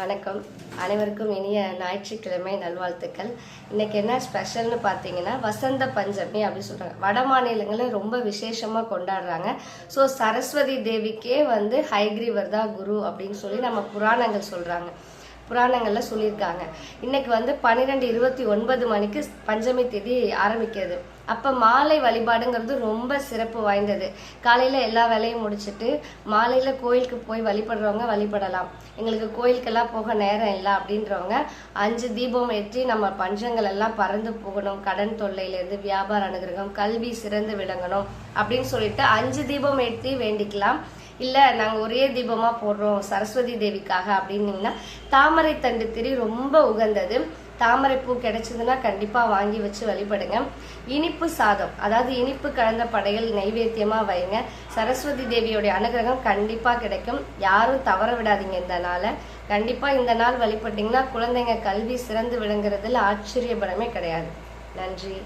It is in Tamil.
வணக்கம். அனைவருக்கும் இனிய ஞாயிற்றுக்கிழமை நல்வாழ்த்துக்கள். இன்னைக்கு என்ன ஸ்பெஷல்னு பார்த்தீங்கன்னா வசந்த பஞ்சமி அப்படின்னு சொல்றாங்க. வட மாநிலங்களில் ரொம்ப விசேஷமா கொண்டாடுறாங்க. ஸோ சரஸ்வதி தேவிக்கே ஹயக்ரீவர் தான் குரு அப்படின்னு சொல்லி நம்ம புராணங்கள் சொல்றாங்க. புராணங்கள்ல சொல்லியிருக்காங்க. இன்னைக்கு 12:29 மணிக்கு பஞ்சமி தேதி ஆரம்பிக்கிறது. அப்ப மாலை வழிபாடுங்கிறது ரொம்ப சிறப்பு வாய்ந்தது. காலையில எல்லா வேலையும் முடிச்சுட்டு மாலையில கோயிலுக்கு போய் வழிபடுறவங்க வழிபடலாம். எங்களுக்கு கோயிலுக்கெல்லாம் போக நேரம் இல்லை அப்படின்றவங்க 5 தீபம் ஏற்றி நம்ம பஞ்சங்கள் எல்லாம் பறந்து போகணும், கடன் தொல்லையிலேருந்து வியாபார அனுகிரகம், கல்வி சிறந்து விளங்கணும் அப்படின்னு சொல்லிட்டு 5 தீபம் ஏற்றி வேண்டிக்கலாம். இல்லை நாங்கள் ஒரே தீபமாக போடுறோம் சரஸ்வதி தேவிக்காக அப்படின்னீங்கன்னா தாமரை தண்டு திரி ரொம்ப உகந்தது. தாமரை பூ கிடைச்சதுன்னா கண்டிப்பாக வாங்கி வச்சு வழிபடுங்க. இனிப்பு சாதம், அதாவது இனிப்பு கலந்த படையல் நைவேத்தியமாக வைங்க. சரஸ்வதி தேவியோடைய அனுகிரகம் கண்டிப்பாக கிடைக்கும். யாரும் தவற விடாதீங்க. இந்த நாளை கண்டிப்பாக இந்த நாள் வழிபட்டீங்கன்னா குழந்தைங்க கல்வி சிறந்து விளங்குறதுல ஆச்சரியப்படமே கிடையாது. நன்றி.